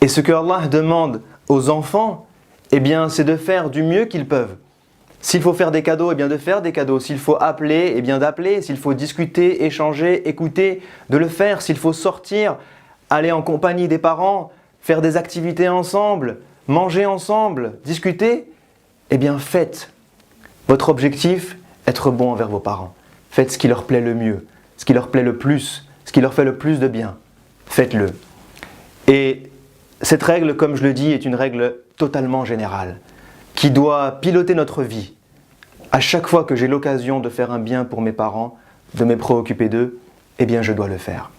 ce que Allah demande aux enfants, eh bien, c'est de faire du mieux qu'ils peuvent. S'il faut faire des cadeaux, eh bien de faire des cadeaux. S'il faut appeler, eh bien d'appeler. S'il faut discuter, échanger, écouter, de le faire. S'il faut sortir, aller en compagnie des parents, faire des activités ensemble, manger ensemble, discuter, eh bien faites. Votre objectif, être bon envers vos parents. Faites ce qui leur plaît le mieux, ce qui leur plaît le plus, ce qui leur fait le plus de bien. Faites-le. Et cette règle, comme je le dis, est une règle totalement générale, qui doit piloter notre vie. À chaque fois que j'ai l'occasion de faire un bien pour mes parents, de me préoccuper d'eux, eh bien je dois le faire.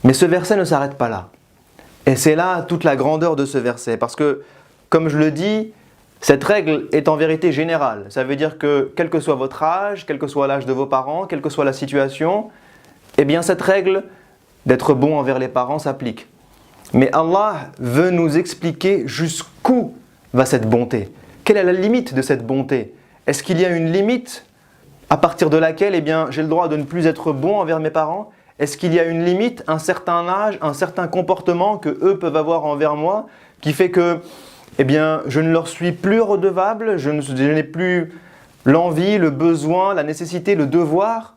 Mais ce verset ne s'arrête pas là. Et c'est là toute la grandeur de ce verset. Parce que, comme je le dis, cette règle est en vérité générale. Ça veut dire que, quel que soit votre âge, quel que soit l'âge de vos parents, quelle que soit la situation, eh bien cette règle d'être bon envers les parents s'applique. Mais Allah veut nous expliquer jusqu'où va cette bonté. Quelle est la limite de cette bonté? Est-ce qu'il y a une limite à partir de laquelle j'ai le droit de ne plus être bon envers mes parents? Est-ce qu'il y a une limite, un certain âge, un certain comportement que eux peuvent avoir envers moi qui fait que je ne leur suis plus redevable, je n'ai plus l'envie, le besoin, la nécessité, le devoir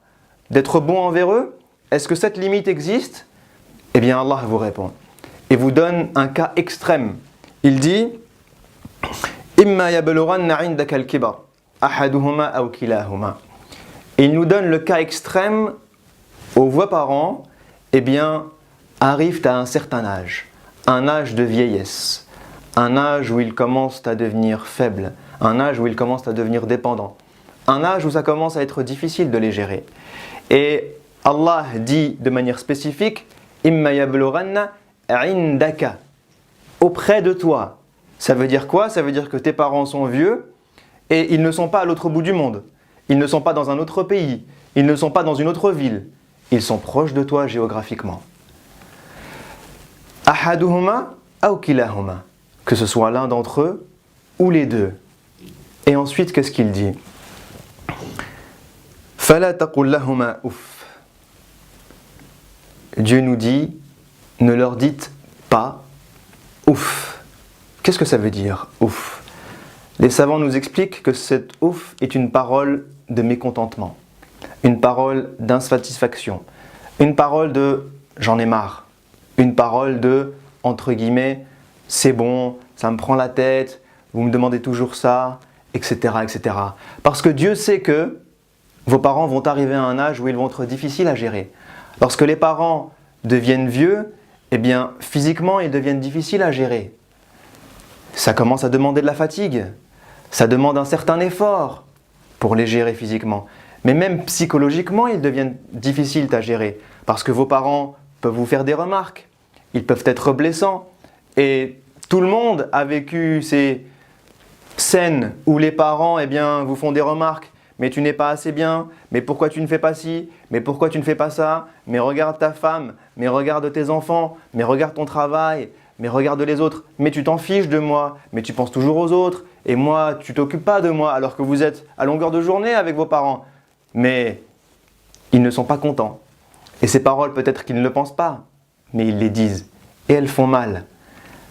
d'être bon envers eux? Est-ce que cette limite existe? Eh bien Allah vous répond et vous donne un cas extrême. Il dit Imma yablughanna 'indaka al-kibar ahaduhuma aw kilahuma. Et il nous donne le cas extrême où vos parents arrivent à un certain âge, un âge de vieillesse, un âge où ils commencent à devenir faibles, un âge où ils commencent à devenir dépendants, un âge où ça commence à être difficile de les gérer. Et Allah dit de manière spécifique Imma yablughanna 'indaka, auprès de toi. Ça veut dire quoi? Ça veut dire que tes parents sont vieux et ils ne sont pas à l'autre bout du monde. Ils ne sont pas dans un autre pays. Ils ne sont pas dans une autre ville. Ils sont proches de toi géographiquement. Ahaduhuma aw kilahuma, que ce soit l'un d'entre eux ou les deux. Et ensuite, qu'est-ce qu'il dit? Fala taqul lahuma uff. Dieu nous dit, ne leur dites pas ouf. Qu'est-ce que ça veut dire ouf? Les savants nous expliquent que cette ouf est une parole de mécontentement, une parole d'insatisfaction, une parole de j'en ai marre, une parole de entre guillemets c'est bon, ça me prend la tête, vous me demandez toujours ça, etc., etc. Parce que Dieu sait que vos parents vont arriver à un âge où ils vont être difficiles à gérer. Lorsque les parents deviennent vieux, physiquement ils deviennent difficiles à gérer. Ça commence à demander de la fatigue, ça demande un certain effort pour les gérer physiquement. Mais même psychologiquement, ils deviennent difficiles à gérer parce que vos parents peuvent vous faire des remarques, ils peuvent être blessants. Et tout le monde a vécu ces scènes où les parents vous font des remarques. Mais tu n'es pas assez bien, mais pourquoi tu ne fais pas ci, mais pourquoi tu ne fais pas ça, mais regarde ta femme, mais regarde tes enfants, mais regarde ton travail, mais regarde les autres, mais tu t'en fiches de moi, mais tu penses toujours aux autres, et moi, tu t'occupes pas de moi alors que vous êtes à longueur de journée avec vos parents. Mais ils ne sont pas contents. Et ces paroles, peut-être qu'ils ne le pensent pas, mais ils les disent. Et elles font mal.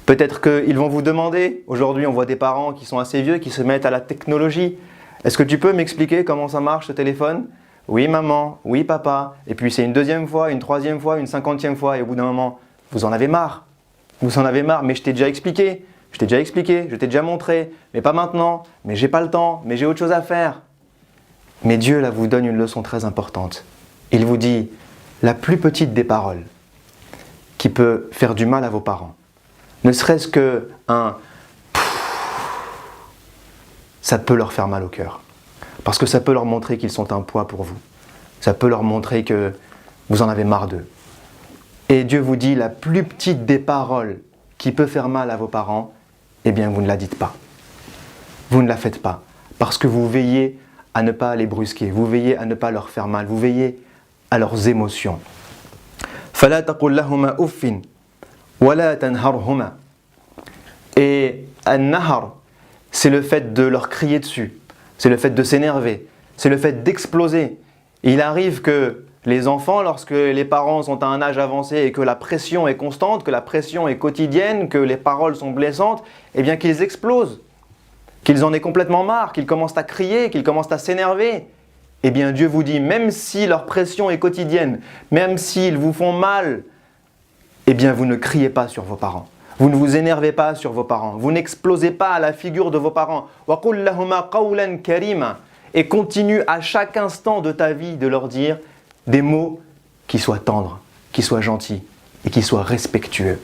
Peut-être qu'ils vont vous demander, aujourd'hui on voit des parents qui sont assez vieux, qui se mettent à la technologie. Est-ce que tu peux m'expliquer comment ça marche ce téléphone? Oui maman, oui papa. Et puis c'est une deuxième fois, une troisième fois, une 50e fois. Et au bout d'un moment, vous en avez marre. Vous en avez marre, mais je t'ai déjà expliqué. Je t'ai déjà montré. Mais pas maintenant, mais j'ai pas le temps, mais j'ai autre chose à faire. Mais Dieu là vous donne une leçon très importante. Il vous dit la plus petite des paroles qui peut faire du mal à vos parents. Ne serait-ce que ça peut leur faire mal au cœur. Parce que ça peut leur montrer qu'ils sont un poids pour vous. Ça peut leur montrer que vous en avez marre d'eux. Et Dieu vous dit la plus petite des paroles qui peut faire mal à vos parents, vous ne la dites pas. Vous ne la faites pas. Parce que vous veillez à ne pas les brusquer. Vous veillez à ne pas leur faire mal. Vous veillez à leurs émotions. فَلَا تَقُلْ لَهُمَا أُفٍّ وَلَا تَنْهَرْهُمَا. Et an-nahar, c'est le fait de leur crier dessus. C'est le fait de s'énerver. C'est le fait d'exploser. Et il arrive que les enfants, lorsque les parents sont à un âge avancé et que la pression est constante, que la pression est quotidienne, que les paroles sont blessantes, eh bien qu'ils explosent, qu'ils en aient complètement marre, qu'ils commencent à crier, qu'ils commencent à s'énerver. Eh bien Dieu vous dit, même si leur pression est quotidienne, même s'ils vous font mal, eh bien vous ne criez pas sur vos parents. Vous ne vous énervez pas sur vos parents. Vous n'explosez pas à la figure de vos parents. وَقُلْ لَهُمَا قَوْلًا كَرِيمًا. Et continue à chaque instant de ta vie de leur dire des mots qui soient tendres, qui soient gentils et qui soient respectueux.